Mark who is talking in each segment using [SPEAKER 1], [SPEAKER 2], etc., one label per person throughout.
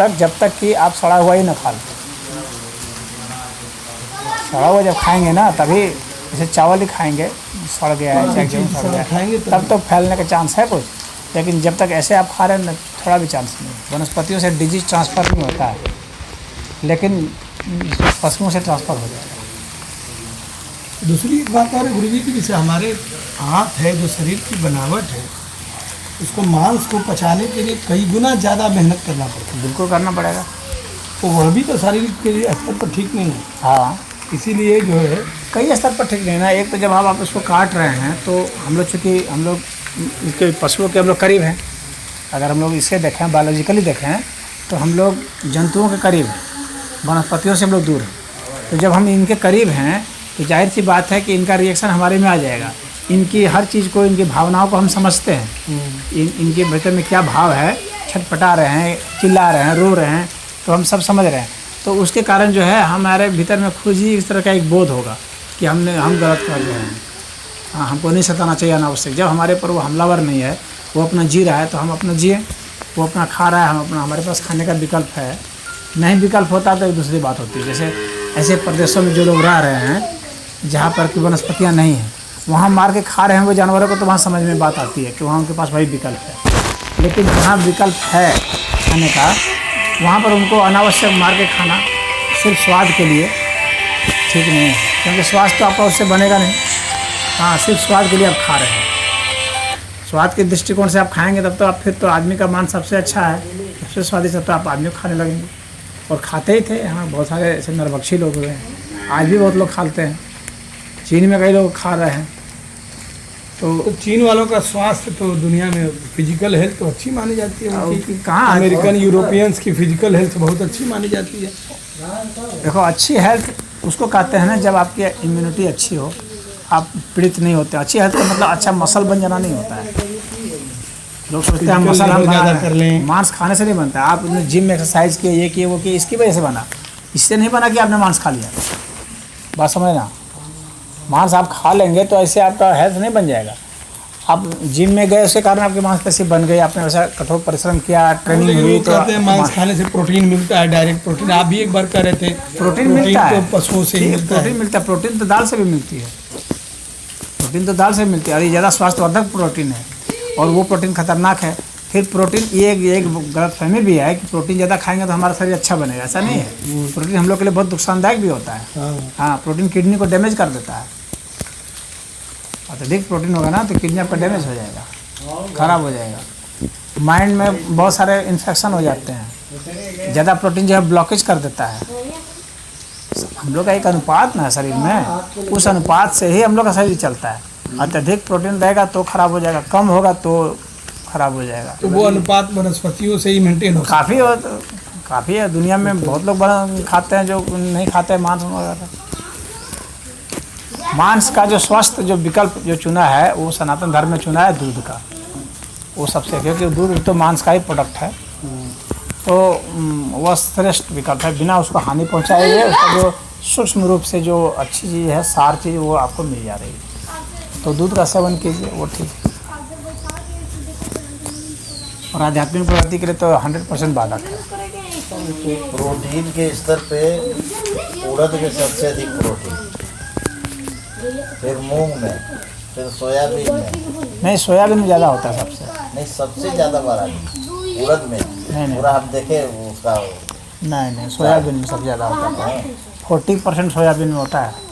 [SPEAKER 1] जब तक कि आप सड़ा हुआ ही ना खा लो। सड़ा हुआ जब खाएंगे ना तभी, जैसे चावल ही खाएंगे सड़ गया है चाहे गेहूँ सड़ गया है, तब तो फैलने का चांस है कुछ। लेकिन जब तक ऐसे आप खा रहे हैं ना, थोड़ा भी चांस नहीं। वनस्पतियों से डिजीज ट्रांसफ़र नहीं होता है, लेकिन पशुओं से ट्रांसफ़र हो जाएगा।
[SPEAKER 2] दूसरी एक बात और गुरु जी की, जैसे हमारे हाथ है जो शरीर की बनावट है, उसको मांस को पचाने के लिए कई गुना ज़्यादा मेहनत करना पड़ता है।
[SPEAKER 1] बिल्कुल करना पड़ेगा।
[SPEAKER 2] तो वह भी तो शारीरिक के लिए स्तर पर ठीक नहीं है।
[SPEAKER 1] हाँ,
[SPEAKER 2] इसीलिए जो है
[SPEAKER 1] कई स्तर पर ठीक नहीं ना। एक तो जब आप उसको काट रहे हैं तो हम लोग, चूँकि हम लोग इसके पशुओं के हम लोग करीब हैं, अगर हम लोग इसे देखें बायोलॉजिकली देखें तो हम लोग जंतुओं के करीब हैं, वनस्पतियों से हम लोग दूर हैं। तो जब हम इनके करीब हैं तो जाहिर सी बात है कि इनका रिएक्शन हमारे में आ जाएगा। इनकी हर चीज़ को, इनकी भावनाओं को हम समझते हैं। इनके भीतर में क्या भाव है, छटपटा रहे हैं, चिल्ला रहे हैं, रो रहे हैं, तो हम सब समझ रहे हैं। तो उसके कारण जो है हमारे भीतर में खुद ही इस तरह का एक बोध होगा कि हम गलत कर रहे हैं। हाँ, हमको नहीं सताना चाहिए अनावश्यक। जब हमारे पर वो हमलावर नहीं है, वो अपना जी रहा है तो हम अपना जिए, वो अपना खा रहा है, हम अपना, हमारे पास खाने का विकल्प है। नहीं विकल्प होता तो एक दूसरी बात होती है। जैसे ऐसे प्रदेशों में जो लोग रह रहे हैं जहाँ पर कि वनस्पतियाँ नहीं हैं, वहाँ मार के खा रहे हैं वो जानवरों को, तो वहाँ समझ में बात आती है कि वहाँ उनके पास वही विकल्प है। लेकिन जहाँ विकल्प है खाने का, वहाँ पर उनको अनावश्यक मार के खाना सिर्फ स्वाद के लिए ठीक नहीं है, क्योंकि स्वास्थ्य तो आपका उससे बनेगा नहीं। हाँ, सिर्फ स्वाद के लिए आप खा रहे हैं। स्वाद के दृष्टिकोण से आप खाएंगे तब तो आप, फिर तो आदमी का मान सबसे अच्छा है, सबसे स्वादिष्ट, तो आप आदमी को खाने लगेंगे। और खाते ही थे। हाँ, बहुत सारे ऐसे नरभक्षी लोग हुए हैं, आज भी बहुत लोग खाते हैं। चीन में कई लोग खा रहे हैं।
[SPEAKER 2] तो चीन वालों का स्वास्थ्य तो दुनिया में फिजिकल हेल्थ तो अच्छी मानी जाती है उनकी।
[SPEAKER 1] कहाँ
[SPEAKER 2] अमेरिकन यूरोपियंस की फिजिकल हेल्थ बहुत अच्छी मानी जाती है।
[SPEAKER 1] देखो, अच्छी हेल्थ उसको कहते हैं ना जब आपकी इम्यूनिटी अच्छी हो, आप पीड़ित नहीं होते। अच्छी हेल्थ का मतलब अच्छा मसल बन जाना नहीं होता है। लोग सोचते हैं मसल हम ज़्यादा कर लें, मांस खाने से नहीं बनता है। आप जिम में एक्सरसाइज किए, ये किए, वो किए, इसकी वजह से बना। इससे नहीं बना कि आपने मांस खा लिया। बात समझना, मांस आप खा लेंगे तो ऐसे आपका हेल्थ नहीं बन जाएगा। आप जिम में गए, उसके कारण आपकी मांसपेशी बन गई, आपने वैसा कठोर परिश्रम किया, ट्रेनिंग हुई, तो
[SPEAKER 2] कहते हैं मांस खाने से प्रोटीन मिलता है, डायरेक्ट प्रोटीन। आप भी एक बार कह रहे थे
[SPEAKER 1] प्रोटीन मिलता है,
[SPEAKER 2] तो पशुओं से ही मिलता है।
[SPEAKER 1] प्रोटीन मिलता है। प्रोटीन तो दाल से भी मिलती है, प्रोटीन तो दाल से मिलती है, और ये ज़्यादा स्वास्थ्यवर्धक प्रोटीन है, और वो प्रोटीन खतरनाक है। फिर प्रोटीन, ये एक गलतफहमी भी है कि प्रोटीन ज़्यादा खाएंगे तो हमारा शरीर अच्छा बनेगा। ऐसा नहीं है। प्रोटीन हम लोग के लिए बहुत नुकसानदायक भी होता है। हाँ, प्रोटीन किडनी को डैमेज कर देता है। अत्यधिक प्रोटीन होगा ना तो किडनी आपका डैमेज हो जाएगा, ख़राब हो जाएगा। माइंड में बहुत सारे इन्फेक्शन हो जाते हैं। ज़्यादा प्रोटीन जो है ब्लॉकेज कर देता है। हम लोग का एक अनुपात ना है शरीर में, उस अनुपात से ही हम लोग का शरीर चलता है। अत्यधिक प्रोटीन रहेगा तो खराब हो जाएगा, कम होगा तो खराब हो जाएगा।
[SPEAKER 2] तो वो अनुपात वनस्पतियों से ही मेंटेन हो
[SPEAKER 1] काफ़ी है। दुनिया में बहुत लोग खाते हैं जो नहीं खाते हैं मांस वगैरह। मांस का जो स्वस्थ जो विकल्प जो चुना है, वो सनातन धर्म में चुना है दूध का। वो सबसे, क्योंकि दूध तो मांस का ही प्रोडक्ट है, तो वह श्रेष्ठ विकल्प है। बिना उसको हानि पहुंचाए हुए उसका जो सूक्ष्म रूप से जो अच्छी चीज़ है, सार चीज़, वो आपको मिल जा रही है। तो दूध का सेवन कीजिए, वो ठीक है। और आध्यात्मिक प्रगति के लिए तो 100% बाधक है।
[SPEAKER 3] प्रोटीन के स्तर पे उड़द में सबसे अधिक प्रोटीन, फिर मूंग में, फिर सोयाबीन में।
[SPEAKER 1] नहीं, सोयाबीन में ज़्यादा होता है सबसे।
[SPEAKER 3] नहीं, सबसे ज़्यादा बारा उड़द में।
[SPEAKER 1] नहीं,
[SPEAKER 3] पूरा हम देखे उसका।
[SPEAKER 1] नहीं, सोयाबीन में सबसे ज़्यादा होता है। 40% सोयाबीन में होता है।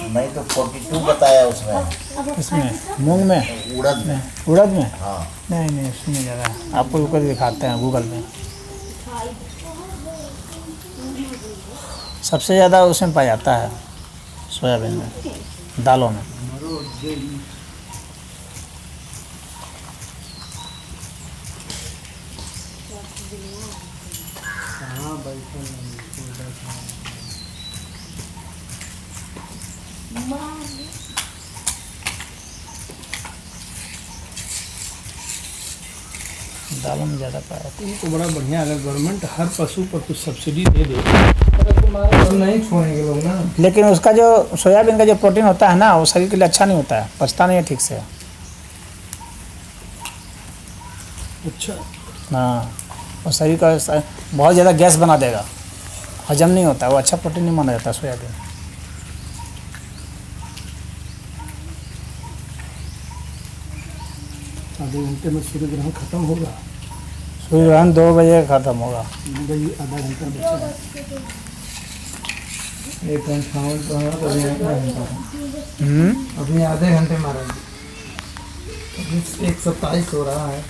[SPEAKER 3] नहीं तो 42 बताया उसमें।
[SPEAKER 1] इसमें मूंग में,
[SPEAKER 3] उड़द में।
[SPEAKER 1] उड़द में
[SPEAKER 3] हाँ,
[SPEAKER 1] नहीं, उसमें ज़्यादा है। आपको ऊपर दिखाते हैं गूगल में। सबसे ज़्यादा उसमें पाया जाता है सोयाबीन में, दालों में। दालों में ज़्यादा पाया जाता है।
[SPEAKER 2] तो बड़ा बढ़िया, अगर गवर्नमेंट हर पशु पर कुछ सब्सिडी दे दे तो नहीं छोड़ेंगे लोग ना।
[SPEAKER 1] लेकिन उसका जो सोयाबीन का जो प्रोटीन होता है ना, वो शरीर के लिए अच्छा नहीं होता है, पचता नहीं है ठीक से।
[SPEAKER 2] अच्छा,
[SPEAKER 1] हाँ, और शरीर का बहुत ज़्यादा गैस बना देगा, हजम नहीं होता, वो अच्छा प्रोटीन नहीं माना जाता सोयाबीन।
[SPEAKER 2] आधे घंटे में सूर्य ग्रहण खत्म होगा।
[SPEAKER 1] सूर्य ग्रहण 2 बजे ख़त्म होगा।
[SPEAKER 2] भाई आधा घंटा बचा है।
[SPEAKER 4] 1:58 तो है, तो अभी आधा घंटा है।
[SPEAKER 1] हम्म।
[SPEAKER 4] अभी आधे घंटे मारा 1:27 हो रहा है।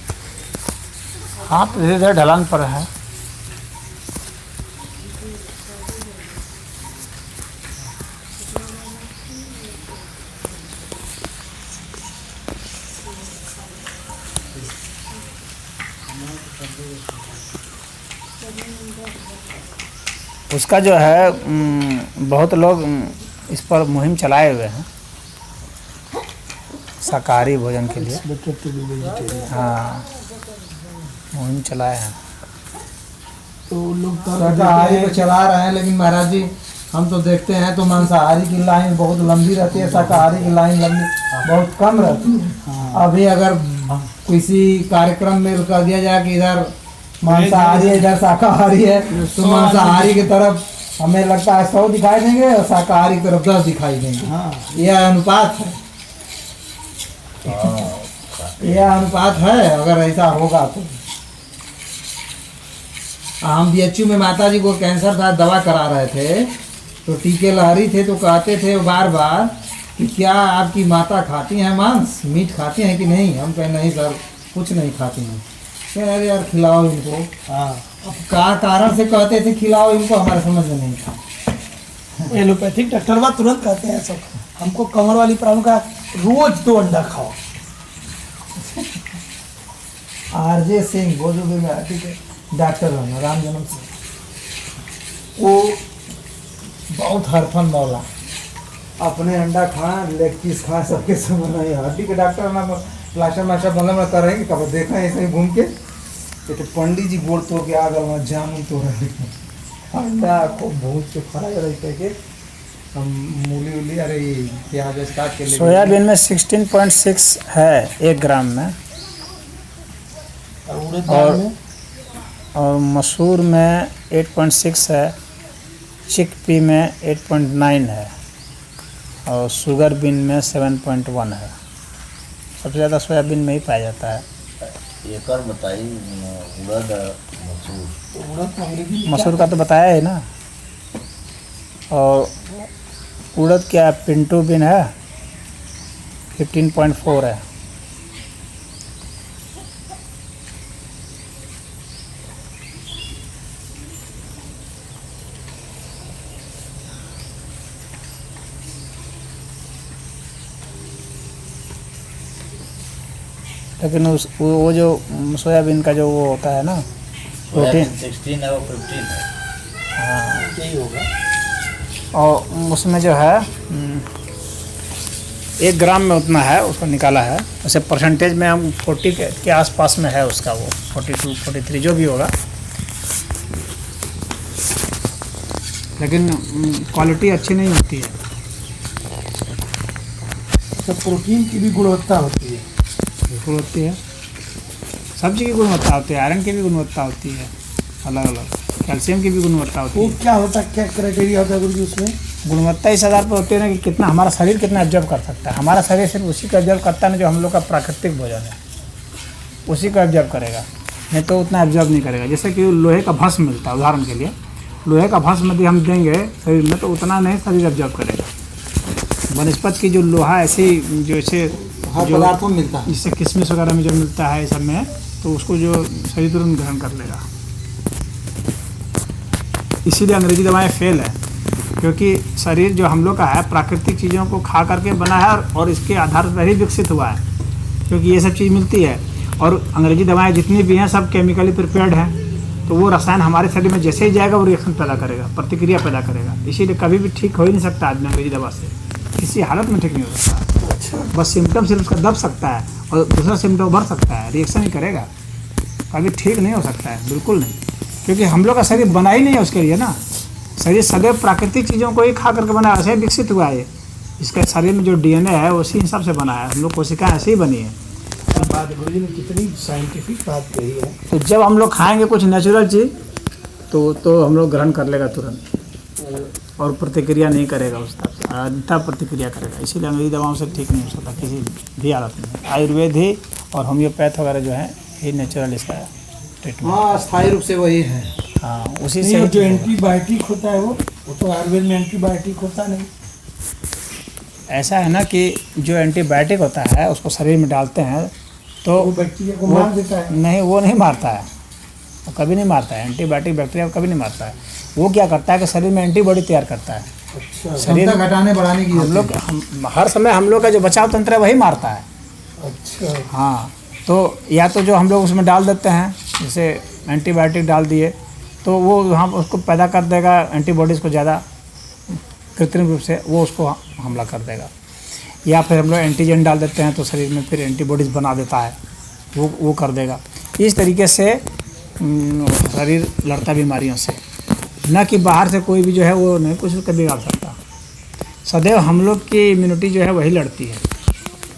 [SPEAKER 1] हाँ, तो धीरे धीरे ढलान पर है। उसका जो है बहुत लोग इस पर मुहिम चलाए हुए हैं शाकाहारी भोजन के लिए।
[SPEAKER 2] Better to be vegetarian.
[SPEAKER 1] हाँ, मुहिम चलाए हैं।
[SPEAKER 2] तो लोग
[SPEAKER 4] शाकाहारी को चला रहे हैं, लेकिन महाराज जी हम तो देखते हैं तो मांसाहारी की लाइन बहुत लंबी रहती है, शाकाहारी की लाइन लंबी बहुत कम रहती है। अभी अगर किसी कार्यक्रम में कर दिया जाए कि इधर मांसाहारी है इधर शाकाहारी है, तो मांसाहारी की तरफ हमें लगता है 100 दिखाई देंगे और शाकाहारी की तरफ 10 दिखाई देंगे।
[SPEAKER 2] हाँ,
[SPEAKER 4] यह अनुपात है, यह अनुपात है। अगर ऐसा होगा तो हम BHU में माता जी को कैंसर था, दवा करा रहे थे, तो टीके लहरी थे, तो कहते थे बार बार कि क्या आपकी माता खाती हैं मांस, मीट खाती हैं कि नहीं। हम कहे नहीं सर, कुछ नहीं खाती हैं। कह अरे यार खिलाओ इनको।
[SPEAKER 2] हाँ,
[SPEAKER 4] अब क्या कारण से कहते थे खिलाओ इनको, हमारे समझ में नहीं था।
[SPEAKER 2] एलोपैथिक डॉक्टर बात तुरंत कहते हैं सब हमको कमर वाली प्रॉब्लम का रोज 2 अंडा खाओ।
[SPEAKER 4] RJ सिंह वो जो भी ठीक है डॉक्टर है राम जन्म सिंह, वो बहुत हरफन मौला, अपने अंडा खाएं लेग पीस खाएं सबके समझ नहीं। हड्डी के डॉक्टर ना प्लास्टर मास्टर बनने में कर रहे हैं, कब देखा है ऐसे ही घूम के। तो पंडित जी गोड़ तोड़ के आ गए वहाँ जामुन तोड़ रहे अंडा को भूज के फ्राई रहे के हम मूली उली अरे प्याज काट के
[SPEAKER 1] सोयाबीन में 16.6 है 1 ग्राम में, और मसूर में 8.6 है, चिकपी में 8.9 है, और शुगर बीन में 7.1 है। सबसे ज़्यादा सोयाबीन में ही पाया जाता है।
[SPEAKER 3] एक और बताइए उड़द मसूर।
[SPEAKER 1] मसूर का तो बताया है ना। और उड़द क्या पिंटू बीन है 15.4 है। लेकिन वो जो सोयाबीन का जो वो होता है ना प्रोटीन
[SPEAKER 3] 16 है, वो 15 है।
[SPEAKER 1] हाँ,
[SPEAKER 2] यही होगा।
[SPEAKER 1] और उसमें जो है 1 ग्राम में उतना है, उसको निकाला है। वैसे परसेंटेज में हम 40 के आसपास में है उसका, वो 42 43 जो भी होगा, लेकिन क्वालिटी अच्छी नहीं होती है।
[SPEAKER 2] तो प्रोटीन की भी गुणवत्ता होती है।
[SPEAKER 1] बिल्कुल होती है, सब्जी की गुणवत्ता होती है, आयरन की भी गुणवत्ता होती है, अलग अलग कैल्शियम की भी गुणवत्ता होती
[SPEAKER 2] वो
[SPEAKER 1] है।
[SPEAKER 2] क्या होता है, क्या क्राइटेरिया होता है गुरु जी उसमें?
[SPEAKER 1] गुणवत्ता इस आधार पर होती है ना कि कितना हमारा शरीर कितना एब्जॉर्ब कर सकता है। हमारा शरीर सिर्फ उसी का एब्जॉर्ब करता है ना जो हम लोग का प्राकृतिक भोजन है, उसी का एब्जॉर्ब करेगा, नहीं तो उतना एब्जॉर्ब नहीं करेगा। जैसे कि लोहे का भस्म मिलता है, उदाहरण के लिए लोहे का भस्म यदि हम देंगे शरीर में तो उतना नहीं शरीर एब्जॉर्ब करेगा। बनस्पत की जो लोहा ऐसी जैसे
[SPEAKER 4] हर पदार्थों में मिलता है,
[SPEAKER 1] इससे किशमिश वगैरह में जो मिलता है सब में, तो उसको जो शरीर तुरंत ग्रहण कर लेगा। इसीलिए अंग्रेजी दवाएं फेल है, क्योंकि शरीर जो हम लोग का है प्राकृतिक चीज़ों को खा करके बना है और इसके आधार पर ही विकसित हुआ है, क्योंकि ये सब चीज़ मिलती है। और अंग्रेजी दवाएं जितनी भी हैं सब केमिकली प्रिपेयर्ड हैं, तो वो रसायन हमारे शरीर में जैसे ही जाएगा वो रिएक्शन पैदा करेगा, प्रतिक्रिया पैदा करेगा। इसीलिए कभी भी ठीक हो ही नहीं सकता आदमी अंग्रेजी दवा से, किसी हालत में ठीक नहीं हो सकता। बस सिम्टम सिर्फ उसका दब सकता है और दूसरा सिम्टम उभर सकता है, रिएक्शन ही करेगा, कभी ठीक नहीं हो सकता है, बिल्कुल नहीं। क्योंकि हम लोग का शरीर बना ही नहीं है उसके लिए ना। शरीर सदैव प्राकृतिक चीज़ों को ही खा करके बना है, ऐसे ही विकसित हुआ है। इसके शरीर में जो DNA है उसी हिसाब से बना है, हम लोग कोशिकाएँ ऐसे ही बनी है।
[SPEAKER 2] बात है गुरुजी ने कितनी साइंटिफिक बात कही है।
[SPEAKER 1] तो जब हम लोग खाएंगे कुछ नेचुरल चीज़ तो हम लोग ग्रहण कर लेगा तुरंत और प्रतिक्रिया नहीं करेगा, उसका अंतः प्रतिक्रिया करेगा। इसीलिए अंग्रेजी दवाओं से ठीक नहीं हो सकता किसी भी हालत में। आयुर्वेद ही और होम्योपैथ वगैरह जो है ये नेचुरल इसका ट्रीटमेंट।
[SPEAKER 4] हाँ, स्थायी रूप से वही है।
[SPEAKER 1] हाँ, उसी
[SPEAKER 2] नहीं,
[SPEAKER 1] से
[SPEAKER 2] जो एंटीबायोटिक होता है वो तो आयुर्वेद में एंटीबायोटिक होता नहीं।
[SPEAKER 1] ऐसा है ना कि जो एंटीबायोटिक होता है उसको शरीर में डालते हैं तो
[SPEAKER 2] वो बैक्टीरिया को मार देता है।
[SPEAKER 1] नहीं, वो नहीं मारता है, वो कभी नहीं मारता है। एंटीबायोटिक बैक्टीरिया को कभी नहीं मारता है। वो क्या करता है कि शरीर में एंटीबॉडी तैयार करता है।
[SPEAKER 2] अच्छा
[SPEAKER 1] शरीर
[SPEAKER 4] क्षमता घटाने बढ़ाने की
[SPEAKER 1] हम लोग हर समय हम लोग का जो बचाव तंत्र है वही मारता है।
[SPEAKER 2] अच्छा
[SPEAKER 1] हाँ, तो या तो जो हम लोग उसमें डाल देते हैं, जैसे एंटीबायोटिक डाल दिए तो वो हम उसको पैदा कर देगा, एंटीबॉडीज़ को ज़्यादा कृत्रिम रूप से वो उसको हमला कर देगा। या फिर हम लोग एंटीजन डाल देते हैं तो शरीर में फिर एंटीबॉडीज़ बना देता है, वो कर देगा। इस तरीके से शरीर लड़ता बीमारियों से, न कि बाहर से कोई भी जो है वो नहीं कुछ कभी बिगाड़ सकता। सदैव हम लोग की इम्यूनिटी जो है वही लड़ती है।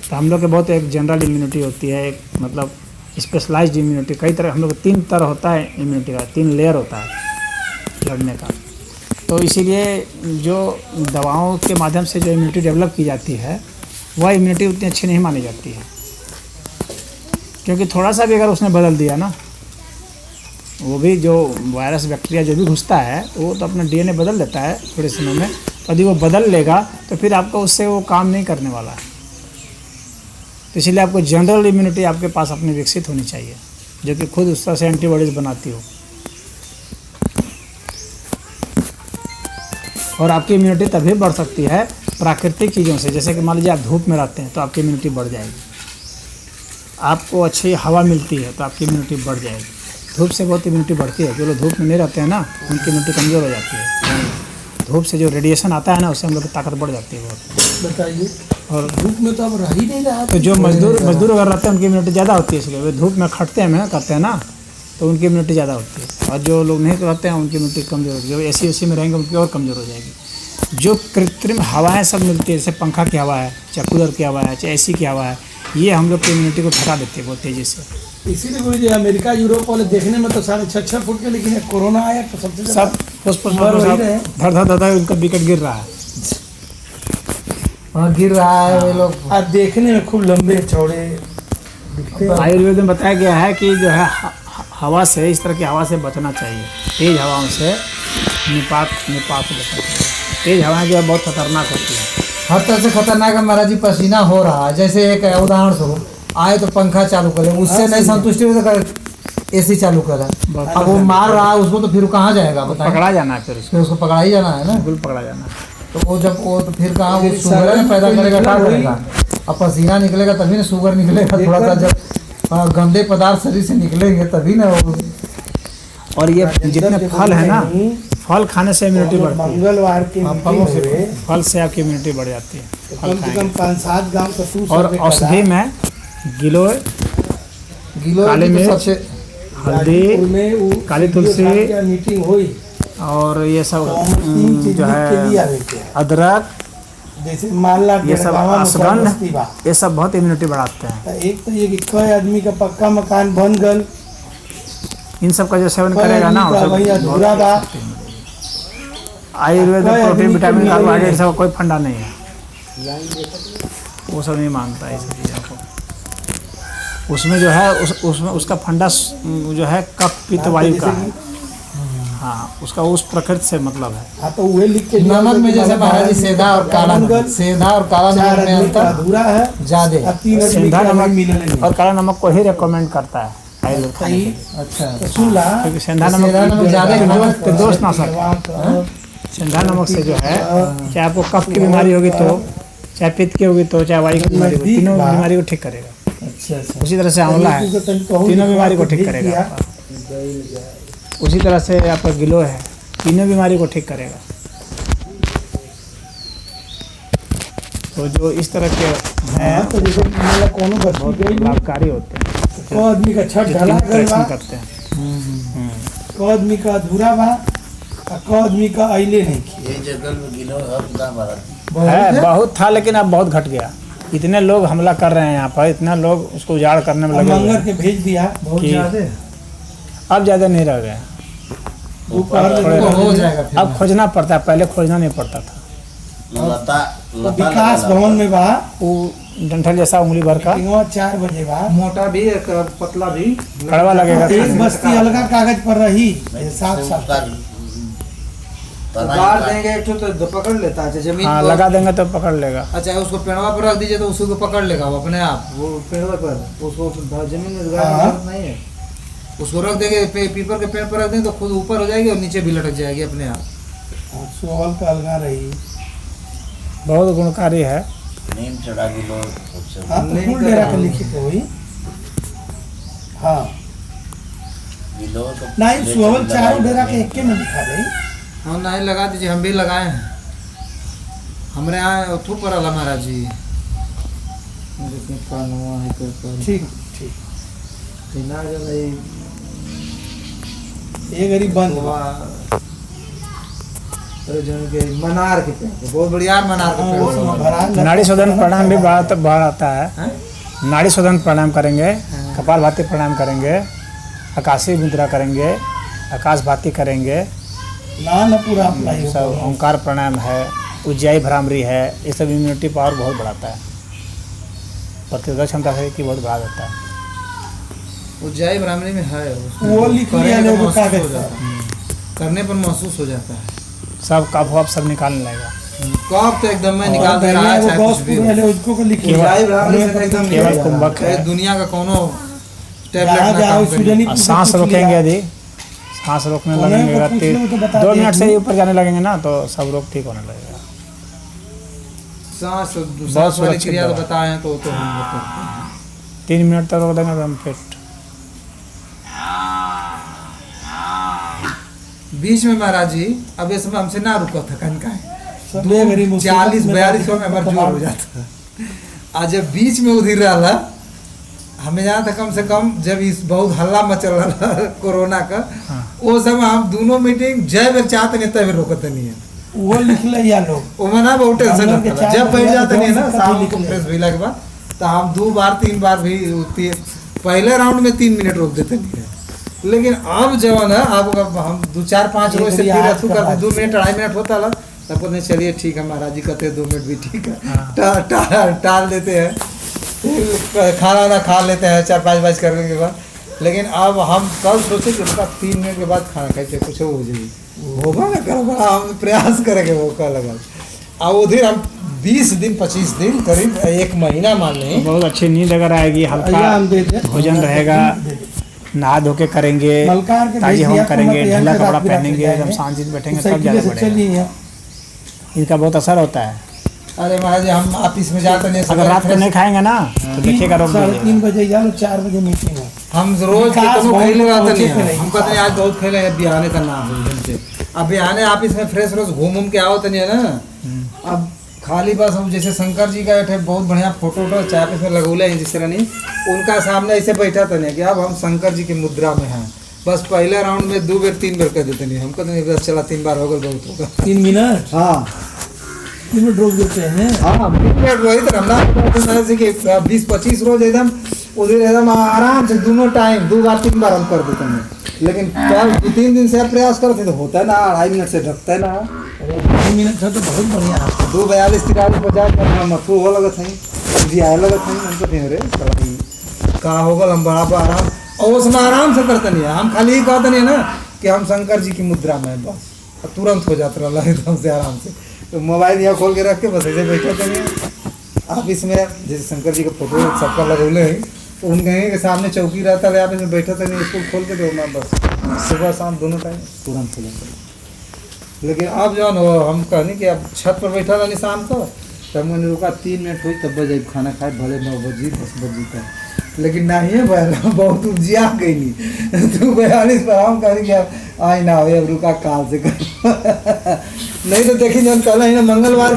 [SPEAKER 1] तो हम लोग के बहुत एक जनरल इम्यूनिटी होती है, एक मतलब स्पेशलाइज्ड इम्यूनिटी। कई तरह हम लोग 3 तरह होता है इम्यूनिटी का, 3 लेयर होता है लड़ने का। तो इसीलिए जो दवाओं के माध्यम से जो इम्यूनिटी डेवलप की जाती है वह इम्यूनिटी उतनी अच्छी नहीं मानी जाती है, क्योंकि थोड़ा सा भी अगर उसने बदल दिया ना, वो भी जो वायरस बैक्टीरिया जो भी घुसता है वो तो अपना डीएनए बदल देता है थोड़े समय में। यदि वो बदल लेगा तो फिर आपको उससे वो काम नहीं करने वाला है। तो इसलिए आपको जनरल इम्यूनिटी आपके पास अपनी विकसित होनी चाहिए, जो कि खुद उस तरह से एंटीबॉडीज़ बनाती हो। और आपकी इम्यूनिटी तभी बढ़ सकती है प्राकृतिक चीज़ों से। जैसे कि मान लीजिए आप धूप में रहते हैं तो आपकी इम्यूनिटी बढ़ जाएगी। आपको अच्छी हवा मिलती है तो आपकी इम्यूनिटी बढ़ जाएगी। धूप से बहुत इम्यूनिटी बढ़ती है। जो लोग धूप में नहीं रहते हैं ना, उनकी इम्यूनिटी कमज़ोर हो जाती है। धूप से जो रेडिएशन आता है ना, उससे हम लोग की ताकत बढ़ जाती है बहुत।
[SPEAKER 2] बताइए,
[SPEAKER 1] और
[SPEAKER 2] धूप में तो अब रह ही नहीं रहा।
[SPEAKER 1] तो जो मजदूर अगर रहते हैं उनकी इम्यूनिटी ज़्यादा होती है, इसलिए वे धूप में खटते हैं, मेहनत करते हैं ना, तो उनकी इम्यूनिटी ज़्यादा होती है। और जो लोग नहीं रहते हैं उनकी इम्यूनिटी कमज़ोर होती है। जो एसी में रहेंगे उनकी और कमज़ोर हो जाएगी। जो कृत्रिम हवाएं सब मिलती है, जैसे पंखा की हवा है, चाहे कूलर की हवा है, चाहे एसी की हवा है, ये हम लोग की इम्यूनिटी को घटा देती है बहुत तेज़ी से।
[SPEAKER 2] इसीलिए गुरुजी अमेरिका यूरोप वाले देखने में तो 6.5 फुट के, लेकिन कोरोना आया तो सबसे ज़्यादा
[SPEAKER 1] सब फुस धर उनका विकेट गिर रहा है।
[SPEAKER 4] हाँ, गिर रहा है वे लोग।
[SPEAKER 2] आज देखने में खूब लंबे चौड़े दिखते हैं।
[SPEAKER 1] आयुर्वेद में बताया गया है कि जो है हवा से, इस तरह की हवा से बचना चाहिए। तेज़ हवाओं से निपात से बचना चाहिए। तेज़ हवाएं जो है बहुत खतरनाक होती हैं।
[SPEAKER 4] हर तरह से खतरनाक है महाराज जी। पसीना हो रहा है, जैसे एक उदाहरण स्वरूप आए तो पंखा चालू करें, उससे नहीं संतुष्टि हुई तो एसी चालू करें। अब वो मार रहा है उसको, तो फिर कहाँ जाएगा बताएं?
[SPEAKER 1] पकड़ा जाना है फिर
[SPEAKER 4] उसको पकड़ा ही जाना है ना।
[SPEAKER 1] बिल्कुल पकड़ा जाना है।
[SPEAKER 4] तो वो जब वो तो फिर कहाँ वो शुगर में पैदा करेगा, क्या करेगा? अब पसीना निकलेगा तभी ना शुगर निकलेगा। थोड़ा सा जब गंदे पदार्थ शरीर से निकलेंगे तभी ना वो।
[SPEAKER 1] और ये जितने फल है ना, फल खाने से इम्यूनिटी बढ़ती है।
[SPEAKER 2] मंगलवार के
[SPEAKER 4] फलों से
[SPEAKER 1] फल से आपकी इम्यूनिटी बढ़ जाती है।
[SPEAKER 2] कम से कम 5-7 गांव का सूप
[SPEAKER 1] और औषधि में गिलोय, काली मिर्च,
[SPEAKER 4] सबसे
[SPEAKER 1] हल्दी, काली तुलसी
[SPEAKER 2] मीटिंग हुई
[SPEAKER 1] और ये सब जो
[SPEAKER 2] है
[SPEAKER 1] है अदरक,
[SPEAKER 2] जैसे माला
[SPEAKER 1] ये सब अश्वगंध, ये सब बहुत इम्यूनिटी बढ़ाते हैं।
[SPEAKER 2] एक तो ये कि कई आदमी का पक्का मकान बन गल,
[SPEAKER 1] इन सब का जो सेवन करेगा ना,
[SPEAKER 2] वही अधूरा बा।
[SPEAKER 1] आयुर्वेद में प्रोटीन, विटामिन, कार्बोहाइड्रेट सब कोई फंडा नहीं है। वो सब नहीं मानता है इस चीज़ों को। उसमें जो है उसमें उसका फंडा जो है कफ पित्त वायु का है। हाँ, उसका उस प्रकृति से मतलब है।
[SPEAKER 2] हाँ, तो वही लिख के
[SPEAKER 4] नमक में जैसे महाराज जी सेंधा और काला नमक, सेंधा और काला नमक में अंतर
[SPEAKER 2] अधूरा है
[SPEAKER 4] ज्यादा।
[SPEAKER 1] सेंधा नमक और काला नमक को ही रिकमेंड करता है आयुर्वेद खाने के लिए।
[SPEAKER 4] अच्छा,
[SPEAKER 2] सुन ला,
[SPEAKER 1] क्योंकि सेंधा नमक
[SPEAKER 4] ज्यादा
[SPEAKER 1] दोष ना सकता। सेंधा नमक से जो है, चाहे आपको कफ की बीमारी होगी तो, चाहे पित्त की होगी तो, चाहे वायु की बीमारी होगी, तीनों बीमारी को ठीक करेगा।
[SPEAKER 4] अच्छा।
[SPEAKER 1] उसी तरह से आंवला है, तीनों बीमारी को ठीक करेगा आपका। उसी तरह से आपका गिलो है, तीनों बीमारी को ठीक करेगा। तो जो इस तरह के हैं
[SPEAKER 2] तो जैसे मतलब कोनो
[SPEAKER 1] बहुत लाभकारी होते हैं।
[SPEAKER 2] को आदमी का छठ ढला गल बा,
[SPEAKER 1] करते हैं।
[SPEAKER 2] को आदमी का अधूरा बा, को आदमी का आइले नहीं की।
[SPEAKER 3] ये जंगल में गिनो हर दाम
[SPEAKER 1] है बहुत था, लेकिन अब बहुत घट गया। इतने लोग हमला कर रहे हैं यहाँ पर, इतना लोग उसको उजाड़ करने में
[SPEAKER 2] अब
[SPEAKER 1] लगे हुए
[SPEAKER 2] मंगर
[SPEAKER 1] हैं
[SPEAKER 2] के भेज दिया बहुत
[SPEAKER 1] कि-
[SPEAKER 2] ज्यादा
[SPEAKER 1] अब ज़्यादा नहीं रह गए।
[SPEAKER 2] दोपहर
[SPEAKER 1] थोड़े
[SPEAKER 2] में
[SPEAKER 5] हो जाएगा फिर।
[SPEAKER 1] अब खोजना पड़ता है, पहले खोजना नहीं पड़ता था।
[SPEAKER 3] लता लता
[SPEAKER 2] विकास
[SPEAKER 3] लगा
[SPEAKER 2] भवन में बा
[SPEAKER 1] वो डंठल जैसा उंगली भर का
[SPEAKER 2] 4 बजे बा
[SPEAKER 5] मोटा भी एक पतला भी
[SPEAKER 1] कड़वा लगेगा।
[SPEAKER 2] एक बस्ती अलगा कागज पर रही साफ
[SPEAKER 3] नहीं,
[SPEAKER 2] साफ
[SPEAKER 3] उसका तना ही
[SPEAKER 5] गाड़
[SPEAKER 3] काट-
[SPEAKER 5] देंगे एक ठो तो पकड़ लेता है। अच्छा, जमीन
[SPEAKER 1] हाँ
[SPEAKER 5] को-
[SPEAKER 1] लगा देंगे तो पकड़ लेगा।
[SPEAKER 5] अच्छा, उसको पेड़वा पर रख दीजिए तो उसी को पकड़ लेगा वो अपने आप। वो पेड़वा पर उसको जमीन में गाड़ने की
[SPEAKER 2] हाँ।
[SPEAKER 5] जरूरत नहीं है। उसको रख देंगे पीपल के पेड़ पर रख देंगे तो खुद ऊपर हो जाएगी और नीचे भी लटक जाएगी अपने आप।
[SPEAKER 2] सोहल का अलगा रही।
[SPEAKER 1] बहुत गुणकारी है।
[SPEAKER 3] नीम चढ़ा के लोग उससे-
[SPEAKER 2] हाँ तो
[SPEAKER 5] नहीं
[SPEAKER 2] फुल डेरा
[SPEAKER 5] कर-
[SPEAKER 2] के लिखित हुई। हाँ
[SPEAKER 3] गिलो तो
[SPEAKER 2] नहीं
[SPEAKER 3] ले
[SPEAKER 2] सोहल
[SPEAKER 3] चल
[SPEAKER 2] चारों
[SPEAKER 3] लगा
[SPEAKER 2] डेरा
[SPEAKER 3] ही
[SPEAKER 2] के एक में लिखा रही।
[SPEAKER 5] हम नहीं लगा दीजिए, हम भी लगाए हैं। हमारे यहाँ थू पर अला महाराज जी।
[SPEAKER 2] ठीक ठीक
[SPEAKER 5] बिना जो नहीं
[SPEAKER 2] ये गरीब बंद हुआ।
[SPEAKER 5] अरे जो के मनार के पेड़ पे, बहुत बढ़िया मनार के पेड़
[SPEAKER 2] हाँ, उसमें भरा लगा-
[SPEAKER 1] नाड़ी शोधन प्राणायाम भी बढ़ाता है।
[SPEAKER 5] हैं?
[SPEAKER 1] नाड़ी शोधन प्राणायाम करेंगे,
[SPEAKER 5] हाँ।
[SPEAKER 1] कपाल भाती प्राणायाम करेंगे, आकाशीय मुद्रा करेंगे, आकाश भाती करेंगे,
[SPEAKER 2] ना ना पूरा अप्लाई
[SPEAKER 1] सब
[SPEAKER 2] होगा।
[SPEAKER 1] ओंकार प्राणायाम है, उज्जाई भ्रामरी है। ये सब इम्यूनिटी पावर बहुत बढ़ाता है, प्रतिरोधक क्षमता शरीर की बहुत बढ़ा देता है।
[SPEAKER 5] उज्जाई ब्राह्मणी में है उसको
[SPEAKER 2] वो लिख
[SPEAKER 5] करने
[SPEAKER 2] लिया
[SPEAKER 5] पर
[SPEAKER 2] लोगों
[SPEAKER 5] महसूस
[SPEAKER 2] कागज
[SPEAKER 5] हो
[SPEAKER 2] पर।
[SPEAKER 5] जाता है। करने पर महसूस हो जाता है।
[SPEAKER 1] सब कफ वफ सब निकालने लगेगा।
[SPEAKER 5] कब तो एकदम मैं निकाल दे
[SPEAKER 2] पहले
[SPEAKER 5] रहा है,
[SPEAKER 2] वो
[SPEAKER 5] चाहे
[SPEAKER 2] बॉस
[SPEAKER 5] कुछ भी
[SPEAKER 2] पूरे
[SPEAKER 5] हो।
[SPEAKER 2] वाले उसको को लिखिए।
[SPEAKER 5] उज्जाई ब्राह्मणी से तो एकदम
[SPEAKER 1] केवल
[SPEAKER 5] निकल
[SPEAKER 1] कुंभक
[SPEAKER 5] जाता है।
[SPEAKER 1] है।
[SPEAKER 5] दुनिया का कोनो टैबलेट
[SPEAKER 2] जहाँ
[SPEAKER 5] ना
[SPEAKER 2] जाओ
[SPEAKER 5] काम करे।
[SPEAKER 2] सुजनी
[SPEAKER 1] और सांस रोकेंगे यदि सांस रोकने
[SPEAKER 2] उन्हें
[SPEAKER 1] लगेंगे
[SPEAKER 2] को
[SPEAKER 1] अगर
[SPEAKER 2] पूछने में तो बता
[SPEAKER 1] 2
[SPEAKER 2] दिया
[SPEAKER 1] मिनट से
[SPEAKER 2] तुम।
[SPEAKER 1] ही ऊपर जाने लगेंगे ना तो सब रोग ठीक होने लगेगा।
[SPEAKER 5] सांस
[SPEAKER 1] बहुत
[SPEAKER 5] सांस वाली
[SPEAKER 1] सुरक्षित
[SPEAKER 5] क्रिया तो
[SPEAKER 1] दवा।
[SPEAKER 5] बताए हैं तो हम लोग करते हैं।
[SPEAKER 1] 3 मिनट तक रोक देंगे तो हम फिट।
[SPEAKER 5] बीच में महाराज जी अब इस समय हमसे ना रुका था कहीं का
[SPEAKER 2] सब ये गरीब मुसीबत
[SPEAKER 5] 40-42
[SPEAKER 2] में
[SPEAKER 5] में हमारा जोर हो जाता है। आज जब बीच में उधर रहा हमें यहाँ था कम से कम जब इस बहुत हल्ला मचल रहा कोरोना का
[SPEAKER 1] हाँ।
[SPEAKER 5] वो समय हम दोनों मीटिंग जय बेर चाहते नहीं तय बेर रोकते नहीं है।
[SPEAKER 2] वो लिख ले या लोग
[SPEAKER 5] वो में ना बहुत टेंशन
[SPEAKER 2] हम लोग के
[SPEAKER 5] रहता था।
[SPEAKER 2] चार
[SPEAKER 5] जब बैठ
[SPEAKER 2] बजे
[SPEAKER 5] जाते नहीं है ना
[SPEAKER 2] तो
[SPEAKER 5] शाम
[SPEAKER 2] लिख
[SPEAKER 5] को
[SPEAKER 2] ले।
[SPEAKER 5] प्रेस भइला के बाद तो हम 2 बार 3 बार भी पहले राउंड में 3 मिनट रोक देते नहीं है। लेकिन अब जवान है अब हम 2-4-5 रोज से
[SPEAKER 2] ये
[SPEAKER 5] फिर
[SPEAKER 2] आज
[SPEAKER 5] अथू
[SPEAKER 2] का
[SPEAKER 5] करते
[SPEAKER 2] बात
[SPEAKER 5] 2 मिनट 2.5 मिनट होता ला तब बोलते हैं, चलिए ठीक है महाराज जी कहते हैं 2 मिनट भी ठीक है।
[SPEAKER 1] हाँ।
[SPEAKER 5] टाल देते हैं, फिर खाना ना खा लेते हैं 4-5 बज करने के बाद। लेकिन अब हम कल सोचे कि उनका 3 मिनट के बाद खाना खाए कुछ हो जाएगी होगा ना करो बड़ा हम प्रयास करेंगे वो कल लगा। अब उधर हम 20 दिन 25 दिन करीब 1 महीना मान लें।
[SPEAKER 1] बहुत अच्छी नींद अगर आएगी,
[SPEAKER 2] या
[SPEAKER 1] हल्का
[SPEAKER 2] हम दे दे
[SPEAKER 1] भोजन रहेगा, नहा धो के करेंगे,
[SPEAKER 2] मलकार के
[SPEAKER 1] ताजी
[SPEAKER 2] भेज
[SPEAKER 1] हवा
[SPEAKER 2] दिया,
[SPEAKER 1] करेंगे,
[SPEAKER 2] मत यहाँ
[SPEAKER 1] ढीला
[SPEAKER 2] से
[SPEAKER 1] कपड़ा
[SPEAKER 2] रात बिरात
[SPEAKER 1] पहनेंगे,
[SPEAKER 2] जाएंगे।
[SPEAKER 1] एकदम शांति से बैठेंगे
[SPEAKER 2] तो
[SPEAKER 1] तब ज़्यादा
[SPEAKER 2] साइकिल से
[SPEAKER 1] बढ़ेगा।
[SPEAKER 2] चलिए यहाँ।
[SPEAKER 1] इनका बहुत असर होता है।
[SPEAKER 5] अरे महाराज जी हम ऑफिस में जाते नहीं
[SPEAKER 1] अगर रात को नहीं खाएंगे ना तो देखिएगा रोक
[SPEAKER 2] 3:30
[SPEAKER 1] दीजिएगा।
[SPEAKER 2] बजे जाओ 4 बजे मीटिंग है।
[SPEAKER 5] हम रोज
[SPEAKER 2] विकास
[SPEAKER 5] कितनों
[SPEAKER 2] बहुत
[SPEAKER 5] खेले रहते
[SPEAKER 2] पहुंचे
[SPEAKER 5] नहीं
[SPEAKER 2] थे
[SPEAKER 5] हैं।
[SPEAKER 2] नहीं।
[SPEAKER 5] हम कहते हैं आज बहुत खेले हैं, बिहाने का नाम है एकदम से। अब बिहाने ऑफिस में फ्रेश रोज घूम के आओ तो नहीं है ना। अब खाली बस हम जैसे शंकर जी का एक बहुत बढ़िया फोटो चाय पे लगौले हैं जिस तरह नहीं उनका सामने ऐसे बैठा था नहीं कि अब हम शंकर जी की मुद्रा में हैं। बस पहले राउंड में 2 बार 3 बार कर देते नहीं, हम कहते नहीं बस चला 3 बार होगा बहुत होगा।
[SPEAKER 2] 3 मिनट
[SPEAKER 5] हाँ
[SPEAKER 2] 3 मिनट रोक देते हैं।
[SPEAKER 5] हाँ मिनट वही तो हम जैसे कि 20-25 रोज एकदम उधर एकदम आराम से दोनों टाइम 2 बार 3 बार हम कर देते हैं। लेकिन क्या 2-3 दिन से आप प्रयास करते तो होता है ना 2.5 मिनट से ढकता है ना।
[SPEAKER 2] अरे 2 मिनट है तो बहुत बढ़िया है।
[SPEAKER 5] 2:42-43 पर हम मथू हो लगत हैं जी आए लगत हैं हम तो नहीं रे चला का होगा हम बड़ा आराम और उसमें आराम से करते नहीं है। हम खाली ही कहते नहीं है ना कि हम शंकर जी की मुद्रा में हैं, बस तुरंत हो जाता रहा एकदम से आराम से। तो मोबाइल यहाँ खोल के रख के बस ऐसे बैठे थे नहीं आप इसमें जैसे शंकर जी का फोटो सबका लगौले हैं तो उनके के सामने चौकी रहता है आप इसमें बैठे थे नहीं स्कूल खोल के दो ना बस सुबह शाम दोनों टाइम तुरंत हो जाता। लेकिन अब जो है हम कहनी कि अब छत पर बैठा था नहीं शाम को तब मैंने रुका 3 मिनट हुई तब बजे खाना खाए भले 9 बजे 10 बजे का। लेकिन नहीं है भाई बहुत उपजिया गई नहीं 2:42 पर हम कहें कि आई ना हो अब रुका काल से कर नहीं तो देखी जब कल है ना मंगलवार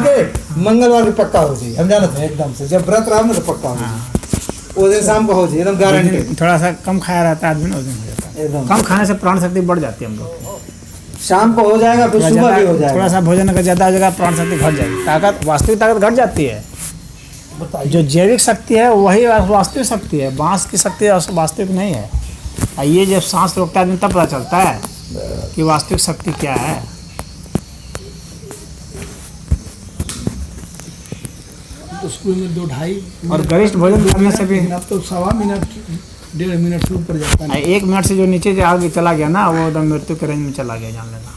[SPEAKER 5] के पक्का हो जाए हम जानते हैं एकदम से जब व्रत रहा ना तो पक्का हो जाए वो दिन शाम को हो जाए एकदम गारंटी
[SPEAKER 1] थोड़ा सा कम खाया रहता है आदमी ना, उस दिन हो जाता है।
[SPEAKER 5] एकदम
[SPEAKER 1] कम खाने से प्राण शक्ति बढ़ जाती है हम लोग की।
[SPEAKER 5] शाम को हो जाएगा फिर
[SPEAKER 1] थोड़ा
[SPEAKER 5] सुबह भी हो
[SPEAKER 1] थोड़ा
[SPEAKER 5] जाएगा।
[SPEAKER 1] सा भोजन अगर ज़्यादा हो जाएगा प्राण शक्ति घट जाएगी, ताकत वास्तविक ताकत घट जाती है।
[SPEAKER 2] बताइए।
[SPEAKER 1] जो जैविक शक्ति है वही वास्तविक शक्ति है, बांस की शक्ति वास्तविक नहीं है। और ये जब सांस रोकता है तब पता चलता है कि वास्तविक शक्ति क्या है।
[SPEAKER 2] तो स्कूल में 2-2.5
[SPEAKER 1] और गरिष्ठ भोजन करने से भी
[SPEAKER 2] अब तो 1.25 मिनट 1.5 मिनट से ऊपर जाता नहीं।
[SPEAKER 1] 1 मिनट से जो नीचे जो आगे चला गया ना, वो एकदम मृत्यु के रेंज में चला गया, जान लेना।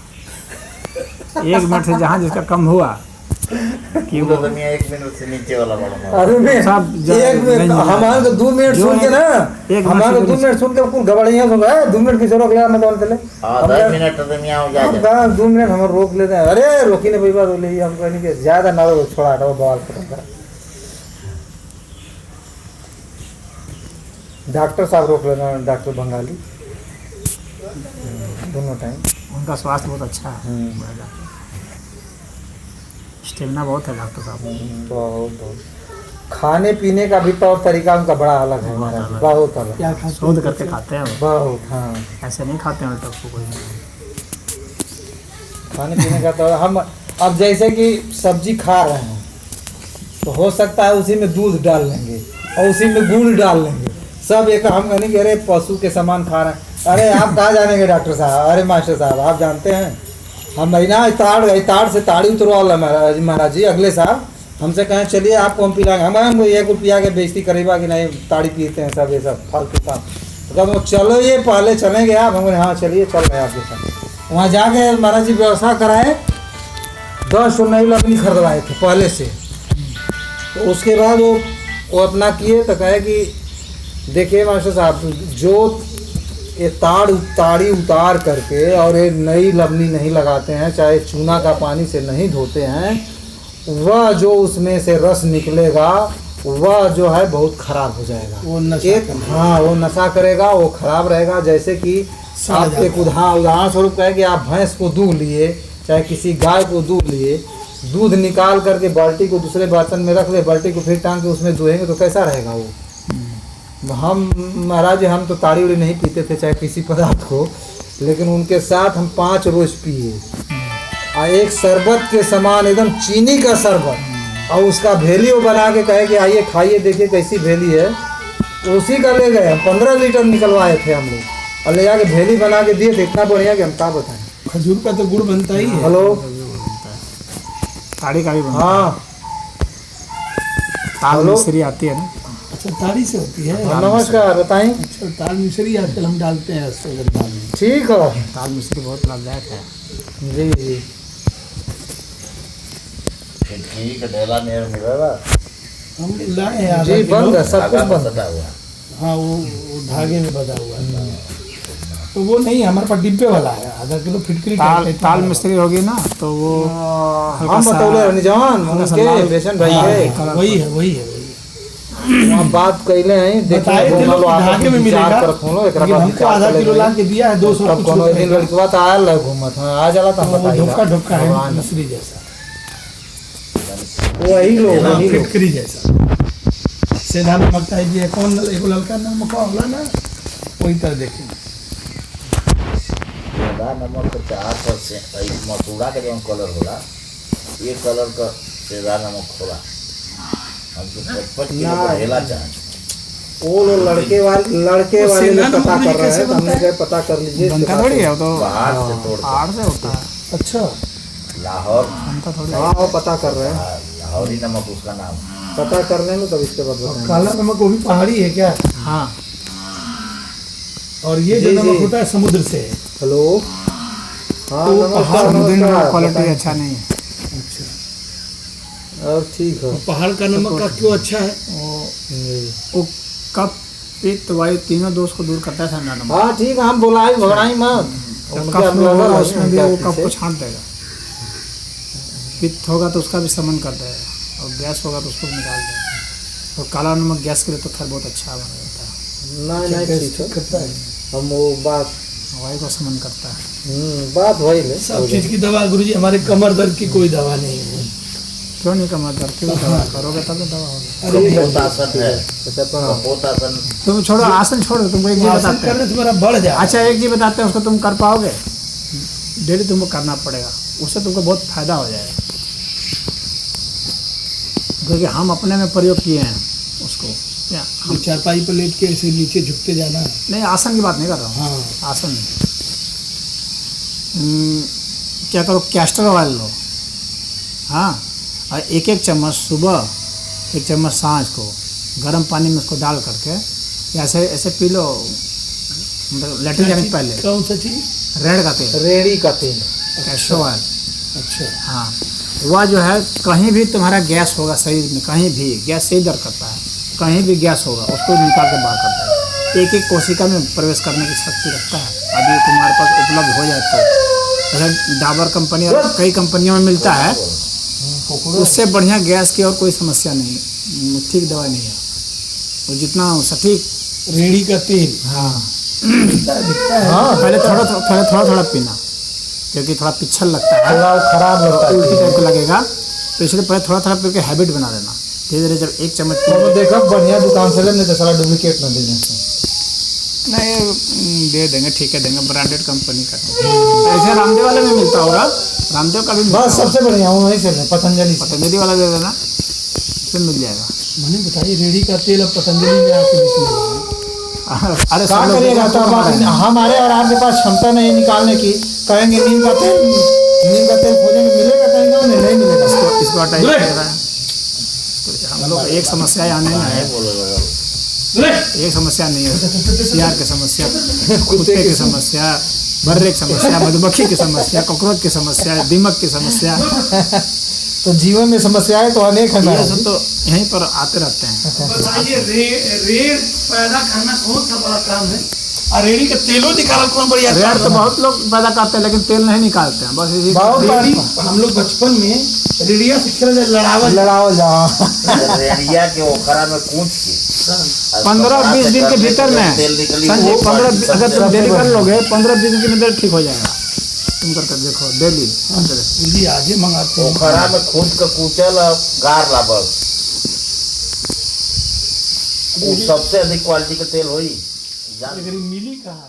[SPEAKER 1] 1 मिनट से जहाँ जिसका कम हुआ कि वो
[SPEAKER 3] पूरा दुनिया 1 मिनट से नीचे वाला बड़ा
[SPEAKER 5] अरे में
[SPEAKER 1] सब
[SPEAKER 5] एक मिनट हमारे तो 2 मिनट सुन के ना, हमारे 2 मिनट सुन के कुल गबड़ियां सुन रहा है। 2 मिनट किसे रोक लिया मैं तो चले
[SPEAKER 3] आधा मिनट दुनिया हो जाए।
[SPEAKER 5] 2 मिनट हम रोक लेते हैं। अरे रोकी ने भाई बात बोली हम कहने के ज्यादा ना छोड़ा हटाओ बवाल करेगा। डॉक्टर साहब रोक लेना, डॉक्टर बंगाली दोनों टाइम।
[SPEAKER 1] उनका स्वास्थ्य बहुत अच्छा है, स्टेमिना बहुत है डॉक्टर साहब।
[SPEAKER 5] बहुत बहुत खाने पीने का भी तौर तरीका उनका बड़ा अलग है हमारा, बहुत अलग,
[SPEAKER 2] क्या खाते
[SPEAKER 1] शोध करके खाते हैं वो,
[SPEAKER 5] बहुत। हाँ
[SPEAKER 1] ऐसे नहीं खाते हैं तब कोई।
[SPEAKER 5] खाने पीने का तो हम अब जैसे कि सब्जी खा रहे हैं तो हो सकता है उसी में दूध डाल लेंगे और उसी में गुड़ डाल लेंगे, सब एक हम कहने कि अरे पशु के समान खा रहे हैं। अरे आप कहाँ जानेंगे डॉक्टर साहब, अरे मास्टर साहब आप जानते हैं हम महीना ताड़ से ताड़ी उतरवा महाराज जी अगले साल हमसे कहें चलिए आपको हम पिलाएंगे। हम ये को पिया के बेइज्जती करेगा कि नहीं ताड़ी पीते हैं सब, ये सब फालतू काम। तो कब चलो ये पहले चलेंगे आप, हम हाँ चलिए चल रहे हैं आपके साथ। वहाँ जाके महाराज जी व्यवस्था कराए, 10 नई लकड़ी खरीदवाए थे पहले से। तो उसके बाद वो अपना किए तो कहे कि देखिए मास्टर साहब जो ये ताड़ी उतार करके और ये नई लवनी नहीं लगाते हैं, चाहे चूना का पानी से नहीं धोते हैं, वह जो उसमें से रस निकलेगा वह जो है बहुत खराब हो जाएगा।
[SPEAKER 2] वो नशा करेगा।
[SPEAKER 5] हाँ वो नशा करेगा, वो खराब रहेगा। जैसे कि आप एक उदाहरण स्वरूप कहें कि आप भैंस को दूध लिए, चाहे किसी गाय को दूध लिए, दूध निकाल करके बाल्टी को दूसरे बर्तन में रख ले, बाल्टी को फिर टांग के उसमें दुहेंगे तो कैसा रहेगा वो। हम महाराज हम तो ताड़ी उड़ी नहीं पीते थे चाहे किसी पदार्थ को, लेकिन उनके साथ हम 5 रोज पिए और एक शरबत के समान एकदम चीनी का शरबत, और उसका भेली वो बना के कहे कि आइए खाइए देखिए कैसी भेली है, उसी का ले गए। हम 15 लीटर निकलवाए थे हम लोग और ले जाके भेली बना के दिए थे, इतना बढ़िया कि हम क्या बताएं।
[SPEAKER 2] खजूर का तो गुड़ बनता ही है।
[SPEAKER 5] हेलो
[SPEAKER 1] ताड़ी का भी बनता है।
[SPEAKER 5] हाँ
[SPEAKER 1] ताल
[SPEAKER 5] हेलो?
[SPEAKER 1] मिस्री आती है ना,
[SPEAKER 2] अच्छा ताड़ी से होती है।
[SPEAKER 5] नमस्कार बताएं।
[SPEAKER 2] अच्छा ताल मिश्री आजकल हम डालते हैं इसको दाल में।
[SPEAKER 5] ठीक है
[SPEAKER 1] ताल मिस्री बहुत लाभदायक है।
[SPEAKER 5] जी जी
[SPEAKER 3] ठीक है ढेला नेर मिलेगा
[SPEAKER 2] हम लाए हैं आधा
[SPEAKER 5] जी,
[SPEAKER 2] किलो।
[SPEAKER 5] बंद है सब कुछ
[SPEAKER 3] धागा
[SPEAKER 5] बंद।
[SPEAKER 3] सटा हुआ।
[SPEAKER 2] हाँ वो धागे में बंधा हुआ है। तो वो नहीं हमारे पास डिब्बे वाला है, आधा किलो फिटकरी
[SPEAKER 1] ताल
[SPEAKER 2] टाइप
[SPEAKER 1] ताल मिस्री होगी ना तो वो
[SPEAKER 5] हम बतौले रहनी जवान उनके बेसन भाई के
[SPEAKER 2] वही है वही है।
[SPEAKER 5] वहाँ बात कैले हैं देखिए
[SPEAKER 2] बताए थे
[SPEAKER 5] घूम
[SPEAKER 2] लोग
[SPEAKER 5] लो
[SPEAKER 2] कि
[SPEAKER 5] आप
[SPEAKER 2] धागे में
[SPEAKER 5] विचार
[SPEAKER 2] मिलेगा,
[SPEAKER 5] कर खोलो एकरा
[SPEAKER 2] लेकिन
[SPEAKER 5] बाद
[SPEAKER 2] हमको
[SPEAKER 5] विचार
[SPEAKER 2] आधा
[SPEAKER 5] कर
[SPEAKER 2] किलो
[SPEAKER 5] लेंगे।
[SPEAKER 2] ला के दिया है 200
[SPEAKER 5] तब
[SPEAKER 2] कुछ
[SPEAKER 5] कोनो एक
[SPEAKER 2] रुपए
[SPEAKER 5] दिन
[SPEAKER 2] का।
[SPEAKER 5] लड़कवा तो आयल है घूमत हाँ आ जाला तो हम
[SPEAKER 2] वो
[SPEAKER 5] बताइए
[SPEAKER 2] ढोका ढोका है
[SPEAKER 5] भगवान।
[SPEAKER 2] मिश्री जैसा,
[SPEAKER 5] वही लोग
[SPEAKER 2] हाँ,
[SPEAKER 5] वही लोग
[SPEAKER 2] फिटकरी जैसा। सेंधा नमक टाइप ये कौन एगो ललका नमक होला ना वही तरह देखे।
[SPEAKER 3] सेंधा नमक के 4% मसूड़ा के जो कलर होला ये कलर का सेंधा नमक होला। हमको 55 किलो का ढेला चाहिए।
[SPEAKER 5] वो लोग लड़के वाले
[SPEAKER 2] सेंधा
[SPEAKER 5] लोग पता
[SPEAKER 2] नमक
[SPEAKER 5] कर रहे
[SPEAKER 2] कैसे
[SPEAKER 5] हैं तो हमने
[SPEAKER 2] बनता
[SPEAKER 5] कहा पता कर लीजिए इसके
[SPEAKER 1] बनता
[SPEAKER 5] बाद।
[SPEAKER 1] थोड़ी है वो तो
[SPEAKER 3] बाहर से तोड़ के
[SPEAKER 1] पहाड़ से होता है,
[SPEAKER 2] अच्छा
[SPEAKER 3] लाहौर
[SPEAKER 1] बनता थोड़ी
[SPEAKER 5] हाँ वो पता कर रहे हैं,
[SPEAKER 3] लाहौरी नमक उसका नाम है।
[SPEAKER 5] पता कर लेंगे तब इसके बाद बताएंगे।
[SPEAKER 2] काला नमक वो भी पहाड़ी है क्या?
[SPEAKER 1] हाँ।
[SPEAKER 2] और ये जो
[SPEAKER 5] जी,
[SPEAKER 2] नमक
[SPEAKER 5] जी।
[SPEAKER 2] होता है समुद्र से है।
[SPEAKER 5] हेलो हाँ
[SPEAKER 2] तो
[SPEAKER 5] नमस्कार
[SPEAKER 1] समुद्री नमक
[SPEAKER 5] नमस्कार
[SPEAKER 1] क्वालिटी
[SPEAKER 5] बताएं।
[SPEAKER 1] अच्छा नहीं है।
[SPEAKER 2] अच्छा
[SPEAKER 5] और ठीक है
[SPEAKER 2] और पहाड़ का नमक का क्यों अच्छा है?
[SPEAKER 1] वो कफ पित्त वायु तीनों दोष को दूर करता है ठंडा नमक।
[SPEAKER 5] हाँ ठीक है हम बोलाई भगड़ाई मत
[SPEAKER 1] जब
[SPEAKER 5] उनके
[SPEAKER 1] कफ
[SPEAKER 5] हम
[SPEAKER 1] होगा
[SPEAKER 5] लगा
[SPEAKER 1] उसमें भी
[SPEAKER 5] उनके
[SPEAKER 1] वो
[SPEAKER 5] पीछे।
[SPEAKER 1] कफ को छांट देगा, पित्त होगा तो उसका भी समन कर देगा और गैस होगा तो उसको भी निकाल देगा। और काला नमक गैस के लिए तो खैर बहुत अच्छा बना जाता है,
[SPEAKER 5] नहीं नहीं ठीक है
[SPEAKER 2] करता है
[SPEAKER 5] हम वो बात
[SPEAKER 1] वायु को समन करता है।
[SPEAKER 5] बात वही ले
[SPEAKER 2] सब चीज की दवा गुरुजी। हमारे कमर दर्द की कोई दवा नहीं है।
[SPEAKER 1] क्यों नहीं कमा दर्द क्यों दवा करोगे तब तो दवा होगी।
[SPEAKER 5] ठीक है
[SPEAKER 3] कपोतासन है।
[SPEAKER 5] अच्छा प्रणाम।
[SPEAKER 3] कपोतासन
[SPEAKER 1] तुम छोड़ो आसन छोड़ो, तुमको एक चीज
[SPEAKER 2] आसन
[SPEAKER 1] बताते हैं।
[SPEAKER 2] करने से मेरा बढ़ जाए।
[SPEAKER 1] अच्छा एक चीज बताते हैं, उसको तुम कर पाओगे? डेली तुमको करना पड़ेगा, उससे तुमको बहुत फायदा हो जाएगा। क्योंकि हम अपने में प्रयोग किए हैं उसको। क्या
[SPEAKER 2] जो चारपाई पर लेट के ऐसे नीचे झुकते जाना है।
[SPEAKER 1] नहीं, आसन की बात नहीं कर रहा हूँ।
[SPEAKER 2] हाँ,
[SPEAKER 1] आसन क्या करो, कैस्टर ऑयल लो, हाँ, और एक एक चम्मच सुबह, एक चम्मच सांझ को गर्म पानी में उसको डाल करके ऐसे ऐसे पी लो, मतलब लेटरिन जाने से पहले।
[SPEAKER 2] कौन सा चीज?
[SPEAKER 1] रेड़ का तेल,
[SPEAKER 5] रेड़ी का तेल।
[SPEAKER 1] Castor oil.
[SPEAKER 2] अच्छा,
[SPEAKER 1] हाँ, वह जो है कहीं भी तुम्हारा गैस होगा शरीर में, कहीं भी गैस से ही दर्द करता है, कहीं भी गैस होगा उसको निकाल के बाहर करता है। एक एक कोशिका में प्रवेश करने की शक्ति रखता है। अभी तुम्हारे पास उपलब्ध हो जाए तो, जैसे डाबर कंपनी और कई कंपनियों में मिलता है, उससे बढ़िया गैस की और कोई समस्या नहीं, ठीक दवाई नहीं है वो, जितना सटीक।
[SPEAKER 2] रेड़ी का तेल।
[SPEAKER 1] हाँ
[SPEAKER 2] दिखता है।
[SPEAKER 1] हाँ, पहले थोड़ा पीना, क्योंकि थोड़ा पिछल लगता है,
[SPEAKER 5] थोड़ा खराब लगता है,
[SPEAKER 1] उल्टी टाइप का लगेगा, तो इसलिए पहले थोड़ा पी के हैबिट बना देना। धीरे धीरे जब एक चम्मच पी
[SPEAKER 5] तो देखो बढ़िया दुकान से लेने तो सारा डुप्लीकेट ना देने से।
[SPEAKER 1] नहीं, दे देंगे, ठीक है, देंगे, ब्रांडेड कंपनी का। ऐसे रामदेव वाले में मिलता होगा, रामदेव का भी मिलता
[SPEAKER 5] बस सबसे बढ़िया वहीं से लें, पतंजलि से।
[SPEAKER 1] पतंजलि वाला दे देना, फिर मिल जाएगा।
[SPEAKER 2] मैंने बताइए, रेड़ी का तेल अब पतंजलि में आपको दिखने लगा।
[SPEAKER 1] अरे
[SPEAKER 5] क्या
[SPEAKER 1] सब लोग
[SPEAKER 5] करिएगा, तो अब हमारे और आपके पास क्षमता नहीं निकालने की। कहेंगे नीम का तेल खोजेंगे, मिलेगा कहीं गाँव में? नहीं मिलेगा।
[SPEAKER 1] इसको हटाइए दे रहा है। तो हम लोग एक समस्या यहाँ नहीं है, एक समस्या नहीं है, सियार की समस्या, कुत्ते की समस्या, बर्रे की समस्या, मधुमक्खी की समस्या, कॉकरोच की समस्या, दीमक की समस्या,
[SPEAKER 5] तो जीवन में समस्याएं तो अनेक है
[SPEAKER 1] ये
[SPEAKER 5] महाराज।
[SPEAKER 1] सब तो यहीं पर आते रहते हैं।
[SPEAKER 2] बताइए, रेड़ पैदा करना कौन सा बड़ा काम है? और रेड़ी का तेलों निकालना कौन बढ़िया
[SPEAKER 1] रेड़
[SPEAKER 2] काम
[SPEAKER 1] तो
[SPEAKER 2] है?
[SPEAKER 1] बहुत लोग पैदा करते हैं, लेकिन तेल नहीं निकालते हैं, बस इसी
[SPEAKER 5] बहुत
[SPEAKER 2] रेड़ी, हम लोग बचपन में रेड़िया से खेला लड़ावल।
[SPEAKER 5] लड़ाओ जाओ।
[SPEAKER 3] रेडिया के ओखरा में कूच के
[SPEAKER 1] 15-20 दिन के भीतर में,
[SPEAKER 3] तेल निकली,
[SPEAKER 1] संजय,
[SPEAKER 3] वो
[SPEAKER 1] 15 अगर तुम
[SPEAKER 3] सबसे
[SPEAKER 1] डेली कर लोगे 15-20 दिन के अंदर ठीक हो जाएगा। तुम करके देखो डेली।
[SPEAKER 2] पूरी आजे मंगाते हैं।
[SPEAKER 3] ओखरा में खूद का कूचल और गार ला बस, वो सबसे अधिक क्वालिटी का तेल होई।
[SPEAKER 2] अगर मिली कहाँ?